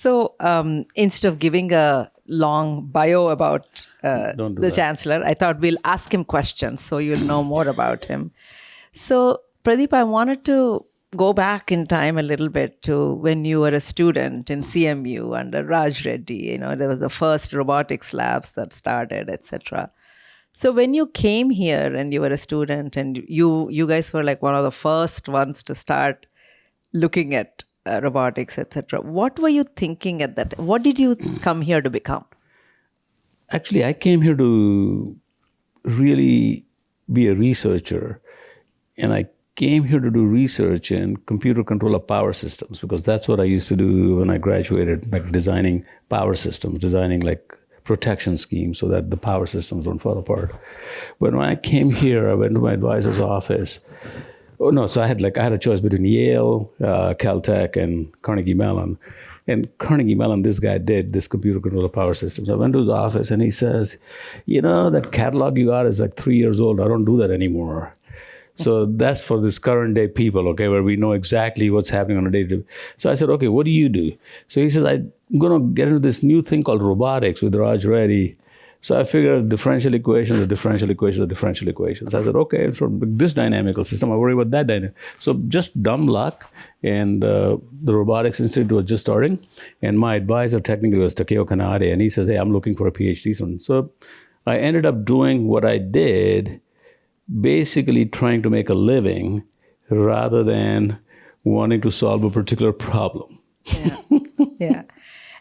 So instead of giving a long bio about Don't do the that. Chancellor, I thought we'll ask him questions so you'll know more about him. So, Pradeep, I wanted to go back in time a little bit to when you were a student in CMU under Raj Reddy. You know, there was the first robotics labs that started, etc. So when you came here and you were a student and you guys were like one of the first ones to start looking at robotics, etc. What were you thinking at that? What did you come here to become? Actually, I came here to really be a researcher, and I came here to do research in computer control of power systems, because that's what I used to do when I graduated, like designing power systems, designing like protection schemes so that the power systems don't fall apart. But when I came here, I went to my advisor's office. Oh no! So I had a choice between Yale, Caltech, and Carnegie Mellon. And Carnegie Mellon, this guy did this computer control of power systems. I went to his office and he says, that catalog you got is like 3 years old. I don't do that anymore. So that's for this current day people, okay, where we know exactly what's happening on a day-to-day. So I said, okay, what do you do? So he says, I'm going to get into this new thing called robotics with Raj Reddy. So I figured differential equations are differential equations are differential equations. I said, okay, so this dynamical system, I worry about that dynamic. So just dumb luck. And the Robotics Institute was just starting. And my advisor technically was Takeo Kanade. And he says, hey, I'm looking for a PhD student. So I ended up doing what I did, basically trying to make a living rather than wanting to solve a particular problem. Yeah. Yeah.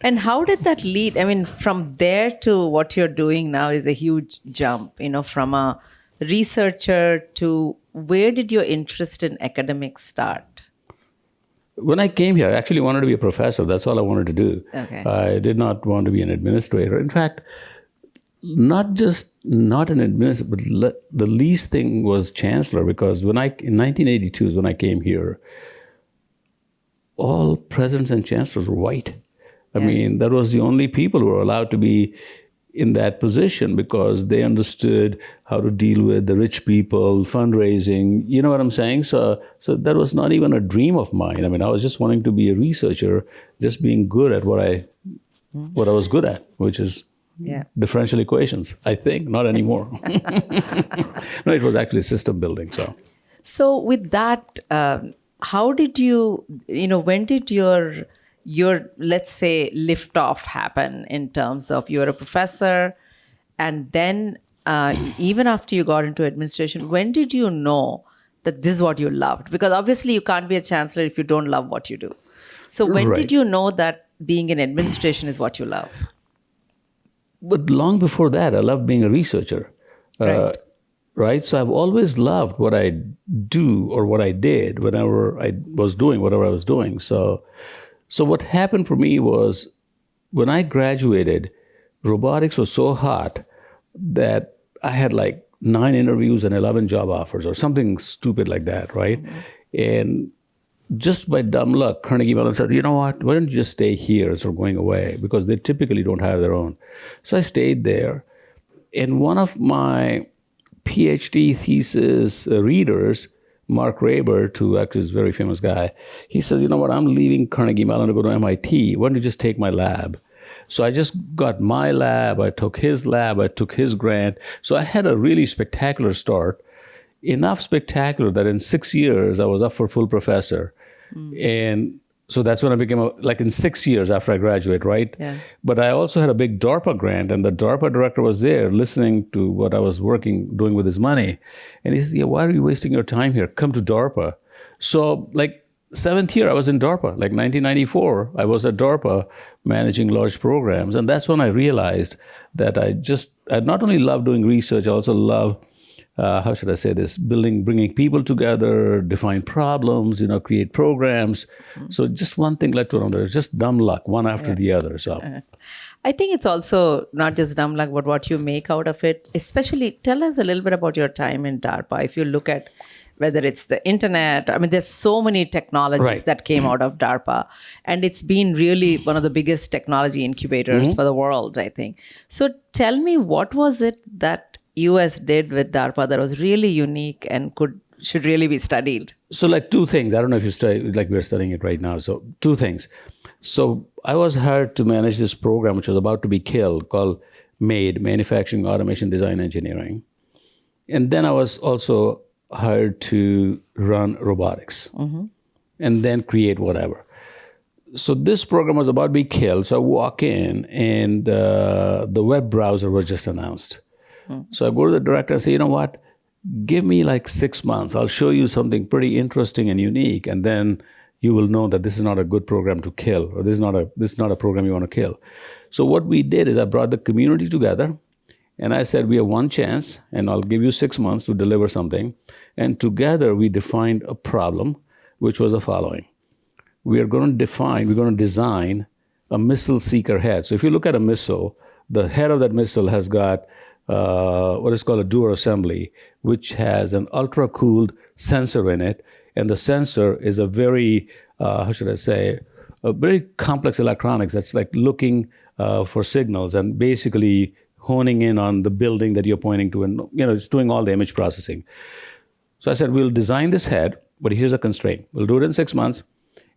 And how did that lead? I mean, from there to what you're doing now is a huge jump, from a researcher to where did your interest in academics start? When I came here, I actually wanted to be a professor. That's all I wanted to do. Okay. I did not want to be an administrator. In fact, not an administrator, but the least thing was chancellor, because in 1982 is when I came here, all presidents and chancellors were white. I mean, that was the only people who were allowed to be in that position because they understood how to deal with the rich people, fundraising, you know what I'm saying? So that was not even a dream of mine. I mean, I was just wanting to be a researcher, just being good at what I was good at, which is differential equations, I think, not anymore. No, it was actually system building, So with that, how did when did your let's say lift off happen in terms of you're a professor and then even after you got into administration, when did you know that this is what you loved? Because obviously you can't be a chancellor if you don't love what you do. So when did you know that being in administration is what you love? But long before that, I loved being a researcher. Right? So I've always loved what I do or what I did whenever I was doing whatever I was doing. So what happened for me was when I graduated, robotics was so hot that I had like 9 interviews and 11 job offers or something stupid like that, right? And just by dumb luck, Carnegie Mellon said, you know what, why don't you just stay here instead of going away? Because they typically don't hire their own. So I stayed there. And one of my PhD thesis readers, Mark Rabert, who actually is a very famous guy, he says, you know what, I'm leaving Carnegie Mellon to go to MIT. Why don't you just take my lab? So I just got my lab, I took his lab, I took his grant. So I had a really spectacular start, enough spectacular that in 6 years I was up for full professor. And so that's when I became in 6 years after I graduated, right? Yeah. But I also had a big DARPA grant, and the DARPA director was there listening to what I was doing with his money. And he said, yeah, why are you wasting your time here? Come to DARPA. So 7th year, I was in DARPA. 1994, I was at DARPA managing large programs. And that's when I realized that I not only love doing research, I also love how should I say this, bringing people together, define problems, create programs. So just one thing led to another, just dumb luck, one after the other. So I think it's also not just dumb luck, but what you make out of it. Especially, tell us a little bit about your time in DARPA. If you look at whether it's the internet, I mean, there's so many technologies that came out of DARPA. And it's been really one of the biggest technology incubators for the world, I think. So tell me, what was it that US did with DARPA that was really unique and could should really be studied? So like two things. I don't know if you study, like we're studying it right now. So two things. So I was hired to manage this program, which was about to be killed, called MADE, Manufacturing Automation Design Engineering. And then I was also hired to run robotics and then create whatever. So this program was about to be killed. So I walk in and the web browser was just announced. So I go to the director and say, you know what? Give me like 6 months. I'll show you something pretty interesting and unique. And then you will know that this is not a good program to kill, or this is not a program you want to kill. So what we did is I brought the community together and I said, we have one chance and I'll give you 6 months to deliver something. And together we defined a problem, which was the following. We're going to design a missile seeker head. So if you look at a missile, the head of that missile has got what is called a Dewar assembly, which has an ultra-cooled sensor in it. And the sensor is a very, a very complex electronics that's like looking for signals and basically honing in on the building that you're pointing to. And, it's doing all the image processing. So I said, we'll design this head, but here's a constraint. We'll do it in 6 months,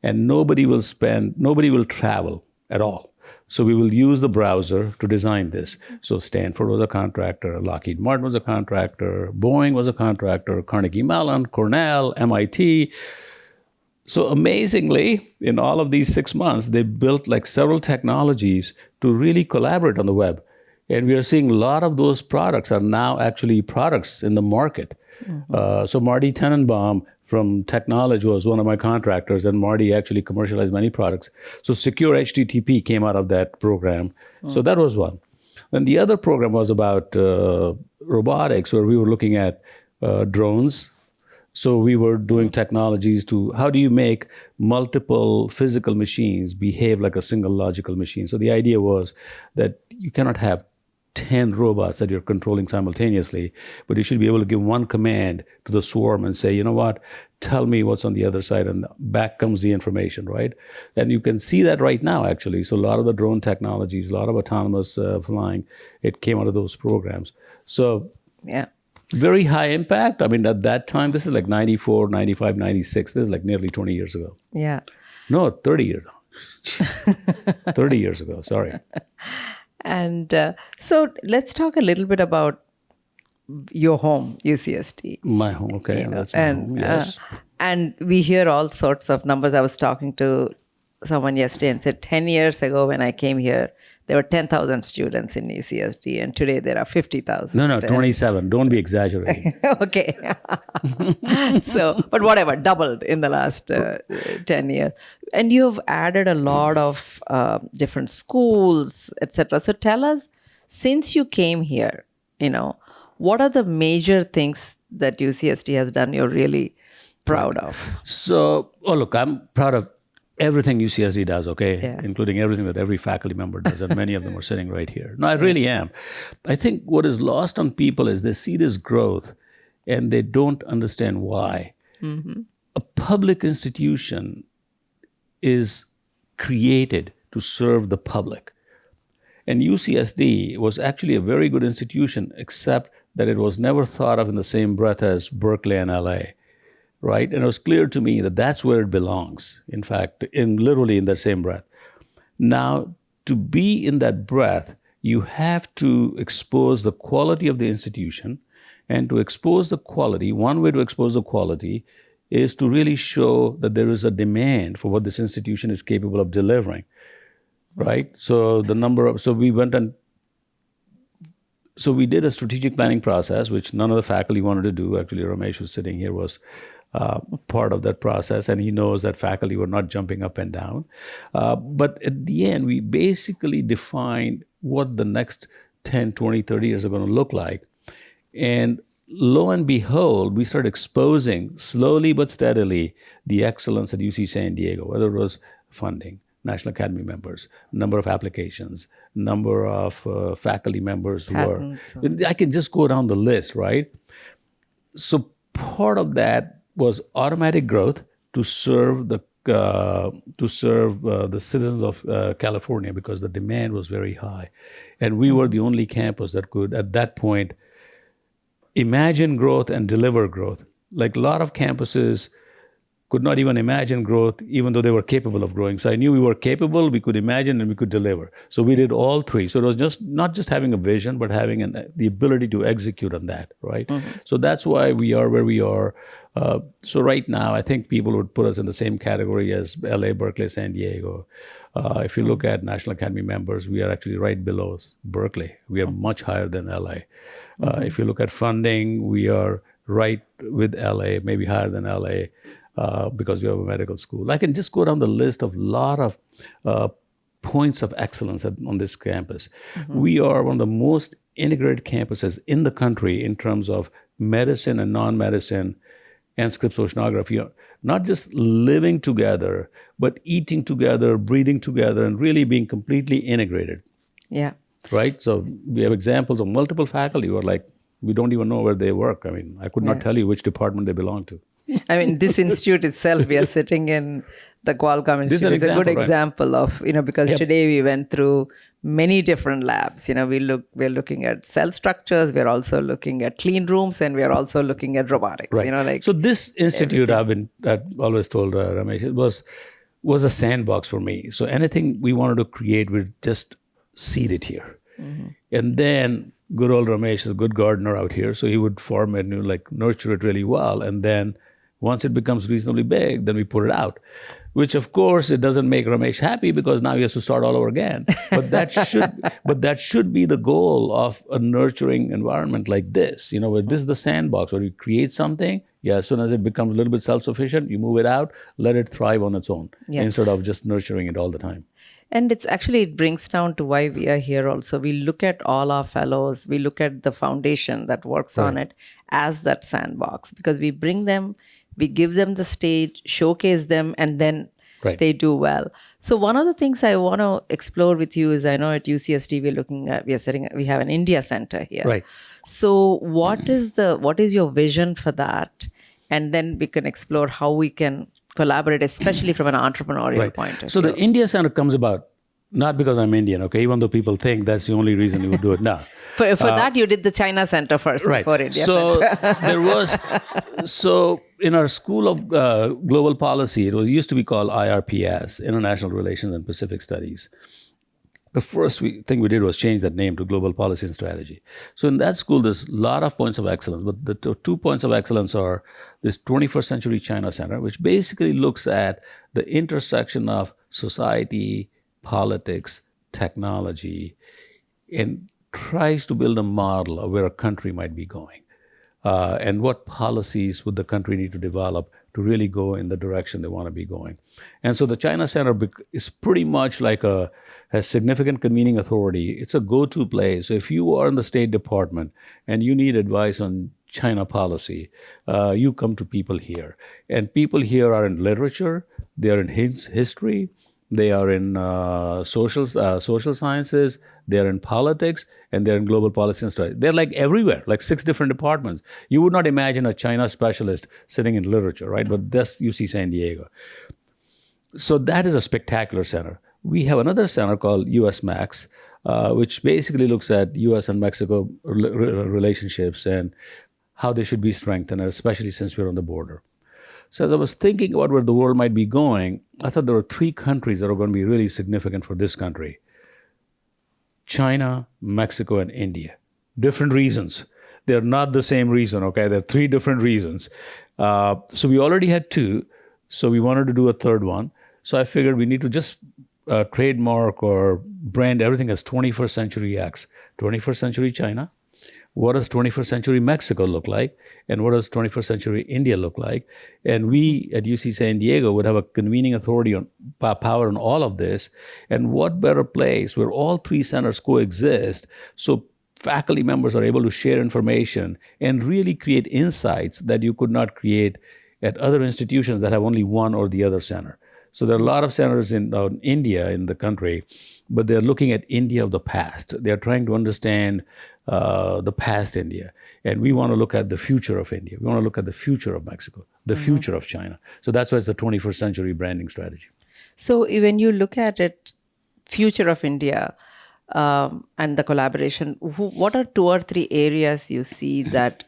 and nobody will travel at all. So we will use the browser to design this. So Stanford was a contractor, Lockheed Martin was a contractor, Boeing was a contractor, Carnegie Mellon, Cornell, MIT. So amazingly, in all of these 6 months, they built like several technologies to really collaborate on the web. And we are seeing a lot of those products are now actually products in the market. So Marty Tenenbaum from Technology was one of my contractors, and Marty actually commercialized many products. So Secure HTTP came out of that program. So that was one. Then the other program was about robotics, where we were looking at drones. So we were doing technologies to how do you make multiple physical machines behave like a single logical machine. So the idea was that you cannot have 10 robots that you're controlling simultaneously, but you should be able to give one command to the swarm and say, you know what, tell me what's on the other side, and back comes the information, right? And you can see that right now, actually. So a lot of the drone technologies, a lot of autonomous flying, it came out of those programs. So yeah, very high impact. I mean, at that time, this is like 94, 95, 96. This is like nearly 20 years ago. Yeah. No, 30 years ago. 30 years ago, sorry. And so let's talk a little bit about your home, UCSD. My home, okay. That's my home, yes. And we hear all sorts of numbers. I was talking to someone yesterday and said 10 years ago when I came here, there were 10,000 students in UCSD, and today there are 50,000. No, 27. Don't be exaggerating. Okay. So, but whatever, doubled in the last 10 years. And you've added a lot of different schools, etc. So tell us, since you came here, what are the major things that UCSD has done you're really proud of? So, look, I'm proud of everything UCSD does, okay? Yeah. Including everything that every faculty member does, and many of them are sitting right here. No, I really am. I think what is lost on people is they see this growth and they don't understand why. A public institution is created to serve the public. And UCSD was actually a very good institution, except that it was never thought of in the same breath as Berkeley and LA. Right? And it was clear to me that that's where it belongs, in fact, literally in that same breath. Now, to be in that breath, you have to expose the quality of the institution. And to expose the quality, one way to expose the quality is to really show that there is a demand for what this institution is capable of delivering. Right? So we did a strategic planning process, which none of the faculty wanted to do. Actually, Ramesh was sitting here, was part of that process, and he knows that faculty were not jumping up and down. But at the end, we basically defined what the next 10, 20, 30 years are going to look like. And lo and behold, we started exposing slowly but steadily the excellence at UC San Diego, whether it was funding, National Academy members, number of applications, number of faculty members Patents. I can just go down the list, right? So part of that was automatic growth to serve the citizens of California, because the demand was very high. And we were the only campus that could, at that point, imagine growth and deliver growth Like a lot of campuses could not even imagine growth, even though they were capable of growing. So I knew we were capable, we could imagine, and we could deliver. So we did all three. So it was just not just having a vision, but having the ability to execute on that, right? So that's why we are where we are. So right now, I think people would put us in the same category as LA, Berkeley, San Diego. If you look at National Academy members, we are actually right below Berkeley. We are much higher than LA. If you look at funding, we are right with LA, maybe higher than LA. Because we have a medical school. I can just go down the list of a lot of points of excellence on this campus. We are one of the most integrated campuses in the country in terms of medicine and non-medicine and scripts oceanography. Not just living together, but eating together, breathing together, and really being completely integrated. Yeah. Right? So we have examples of multiple faculty who are like, we don't even know where they work. I mean, I could not tell you which department they belong to. I mean, this institute itself, we are sitting in the Qualcomm Institute. It's a good example of, because today we went through many different labs. We're looking at cell structures, we're also looking at clean rooms, and we're also looking at robotics. Right. So this institute, I've always told Ramesh, it was a sandbox for me. So anything we wanted to create, we just seed it here. And then good old Ramesh is a good gardener out here, so he would form it and nurture it really well. And then once it becomes reasonably big, then we put it out, which of course it doesn't make Ramesh happy because now he has to start all over again. But that should be the goal of a nurturing environment like this, where this is the sandbox where you create something. Yeah, as soon as it becomes a little bit self-sufficient, you move it out, let it thrive on its own instead of just nurturing it all the time. And it brings down to why we are here also. We look at all our fellows, we look at the foundation that works on it as that sandbox, because we bring them, we give them the stage, showcase them, and then they do well. So one of the things I want to explore with you is, I know at UCSD we have an India center here. Right. So what is your vision for that? And then we can explore how we can collaborate, especially from an entrepreneurial point of view. So the India Center comes about not because I'm Indian, okay? Even though people think that's the only reason you would do it now. For that, you did the China Center first before India Center. So in our School of Global Policy, it used to be called IRPS, International Relations and Pacific Studies. The first thing we did was change that name to Global Policy and Strategy. So in that school, there's a lot of points of excellence, but the 2 points of excellence are this 21st Century China Center, which basically looks at the intersection of society, politics, technology, and tries to build a model of where a country might be going. And what policies would the country need to develop to really go in the direction they want to be going. And so the China Center is pretty much has significant convening authority. It's a go-to place. So if you are in the State Department and you need advice on China policy, you come to people here. And people here are in literature, they are in history, they are in social sciences, they're in politics, and they're in global policy and strategy. They're everywhere, 6 different departments. You would not imagine a China specialist sitting in literature, right? But that's UC San Diego. So that is a spectacular center. We have another center called USMAX, which basically looks at U.S. and Mexico relationships and how they should be strengthened, especially since we're on the border. So as I was thinking about where the world might be going, I thought there were 3 countries that are going to be really significant for this country: China, Mexico, and India. Different reasons. They're not the same reason, okay? They're 3 different reasons. So we already had 2, so we wanted to do a 3rd one. So I figured we need to just trademark or brand everything as 21st Century X. 21st Century China. What does 21st Century Mexico look like? And what does 21st Century India look like? And we at UC San Diego would have a convening authority on power on all of this. And what better place where all 3 centers coexist so faculty members are able to share information and really create insights that you could not create at other institutions that have only one or the other center. So there are a lot of centers in India in the country, but they're looking at India of the past. They're trying to understand the past India. And we want to look at the future of India. We want to look at the future of Mexico, the future of China. So that's why it's the 21st century branding strategy. So when you look at it, future of India and the collaboration, what are 2 or 3 areas you see that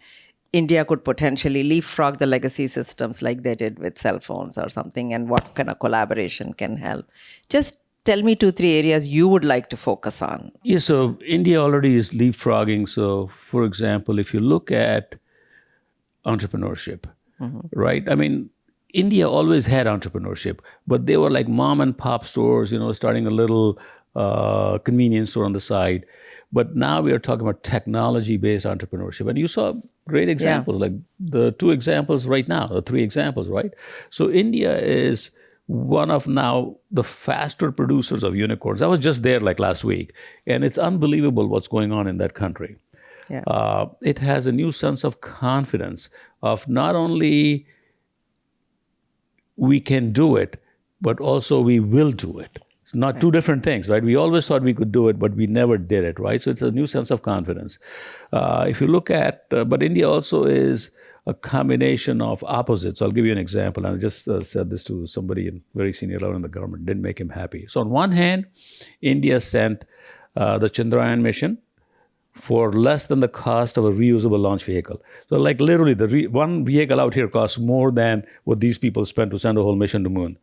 India could potentially leapfrog the legacy systems like they did with cell phones or something, and what kind of collaboration can help? Just tell me two, three areas you would like to focus on. Yeah, so India already is leapfrogging. So, for example, if you look at entrepreneurship, right? I mean, India always had entrepreneurship, but they were like mom and pop stores, starting a little convenience store on the side. But now we are talking about technology-based entrepreneurship. And you saw great Yeah. examples, like the two examples right now, the three examples, right? So India is one of now the faster producers of unicorns. I was just there like last week, and it's unbelievable what's going on in that country. Yeah. It has a new sense of confidence of not only we can do it, but also we will do it. It's not two different things, right? We always thought we could do it, but we never did it, right? So it's a new sense of confidence. If you look at, but India also is a combination of opposites. I'll give you an example. And I just said this to somebody in very senior level in the government. Didn't make him happy. So on one hand, India sent the Chandrayaan mission for less than the cost of a reusable launch vehicle. So like literally one vehicle out here costs more than what these people spent to send a whole mission to moon.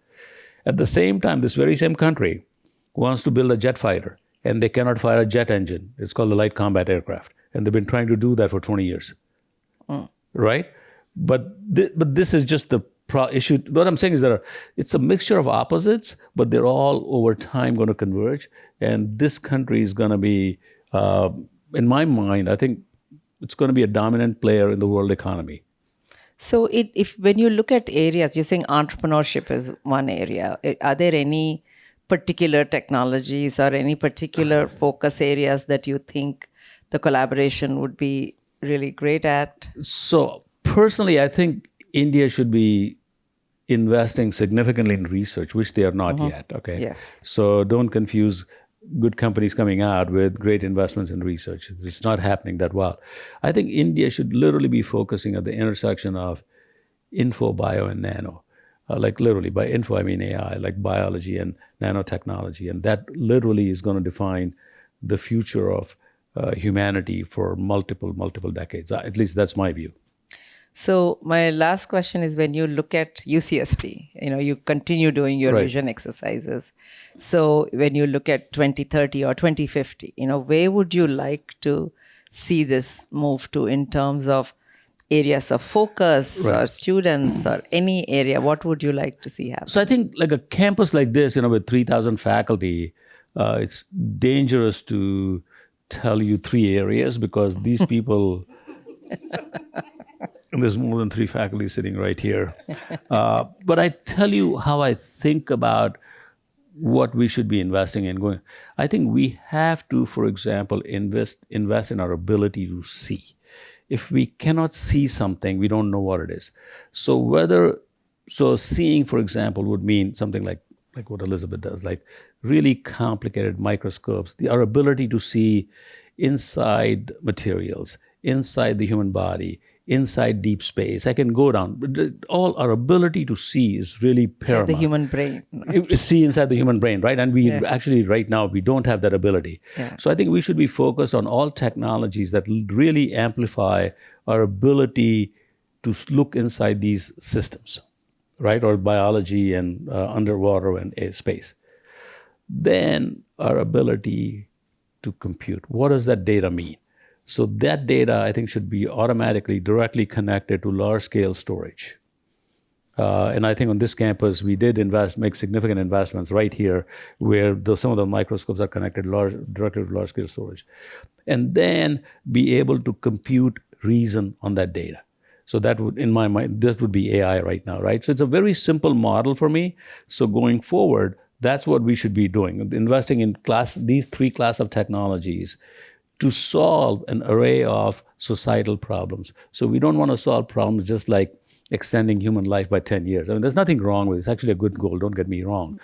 At the same time, this very same country wants to build a jet fighter, and they cannot fire a jet engine. It's called the light combat aircraft. And they've been trying to do that for 20 years. Right? But this is just the issue. What I'm saying is that it's a mixture of opposites, but they're all over time going to converge. And this country is going to be, in my mind, I think it's going to be a dominant player in the world economy. So, if when you look at areas, you're saying entrepreneurship is one area. Are there any particular technologies or any particular focus areas that you think the collaboration would be really great at? So, personally, I think India should be investing significantly in research, which they are not yet. Okay. Yes. So, don't confuse good companies coming out with great investments in research. It's not happening that well. I think India should literally be focusing at the intersection of info, bio, and nano. Like literally, by info, I mean AI, like biology and nanotechnology. And that literally is going to define the future of humanity for multiple decades. At least that's my view. So my last question is, when you look at UCSD, you continue doing your Right. vision exercises. So when you look at 2030 or 2050, where would you like to see this move to in terms of areas of focus or students or any area? What would you like to see happen? So I think like a campus like this, with 3,000 faculty, it's dangerous to tell you three areas because these people, and there's more than three faculty sitting right here. But I tell you how I think about what we should be investing in. I think we have to, for example, invest in our ability to see. If we cannot see something, we don't know what it is. So seeing, for example, would mean something like what Elizabeth does, like really complicated microscopes, our ability to see inside materials, inside the human body, inside deep space. I can go down. All our ability to see is really paramount. The human brain. See inside the human brain, right? And we actually, right now, we don't have that ability. Yeah. So I think we should be focused on all technologies that really amplify our ability to look inside these systems, right? Or biology and underwater and space. Then our ability to compute. What does that data mean? So that data, I think, should be automatically, directly connected to large-scale storage. And I think on this campus, we did make significant investments right here where some of the microscopes are connected directly to large-scale storage. And then be able to compute reason on that data. So that would, in my mind, this would be AI right now, right? So it's a very simple model for me. So going forward, that's what we should be doing, investing in these three classes of technologies to solve an array of societal problems. So we don't want to solve problems just like extending human life by 10 years. I mean, there's nothing wrong with it. It's actually a good goal, don't get me wrong.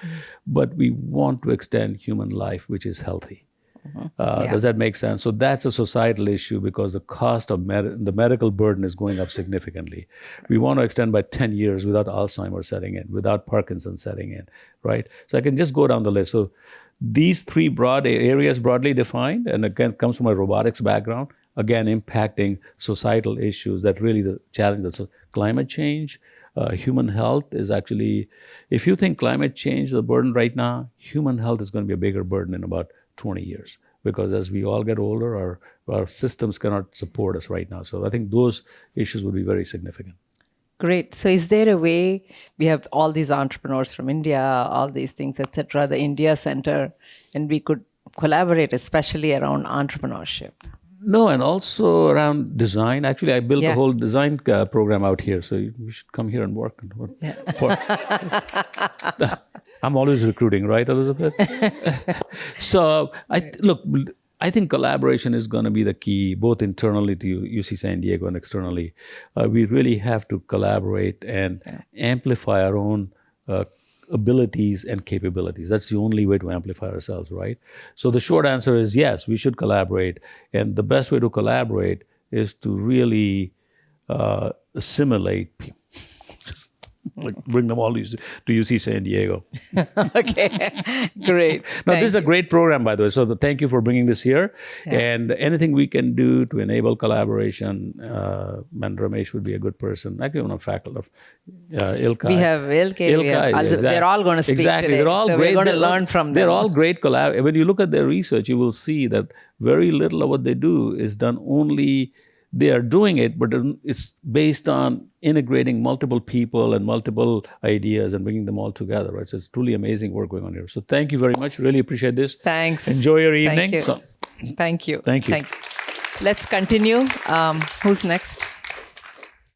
But we want to extend human life, which is healthy. Does that make sense? So that's a societal issue because the cost of the medical burden is going up significantly. We want to extend by 10 years without Alzheimer's setting in, without Parkinson's setting in, right? So I can just go down the list. So these three broad areas, broadly defined, and again, comes from my robotics background, again, impacting societal issues that really the challenge. So climate change, human health is actually, if you think climate change is a burden right now, human health is going to be a bigger burden in about 20 years. Because as we all get older, our systems cannot support us right now. So I think those issues would be very significant. Great. So is there a way, we have all these entrepreneurs from India, all these things, etc., the India Center, and we could collaborate, especially around entrepreneurship? No, and also around design. Actually, I built a Yeah. whole design program out here, so you should come here and work. I'm always recruiting, right, Elizabeth? So, I think collaboration is going to be the key, both internally to UC San Diego and externally. We really have to collaborate and amplify our own abilities and capabilities. That's the only way to amplify ourselves, right? So the short answer is yes, we should collaborate. And the best way to collaborate is to really assimilate people. Like bring them all to UC San Diego. Okay, great. Now, this is a great program, by the way. So thank you for bringing this here. Yeah. And anything we can do to enable collaboration, and Ramesh would be a good person. Actually, one of faculty of Ilka. We have Ilka, we have exactly. they're all going to speak today. They're all so great. we're going to learn from them. They're all great When you look at their research, you will see that very little of what they do is done only, they are doing it, but it's based on integrating multiple people and multiple ideas and bringing them all together, right? So it's truly amazing work going on here. So thank you very much. Really appreciate this. Thanks. Enjoy your evening. Thank you. Thank you. Thank you. Let's continue. Who's next?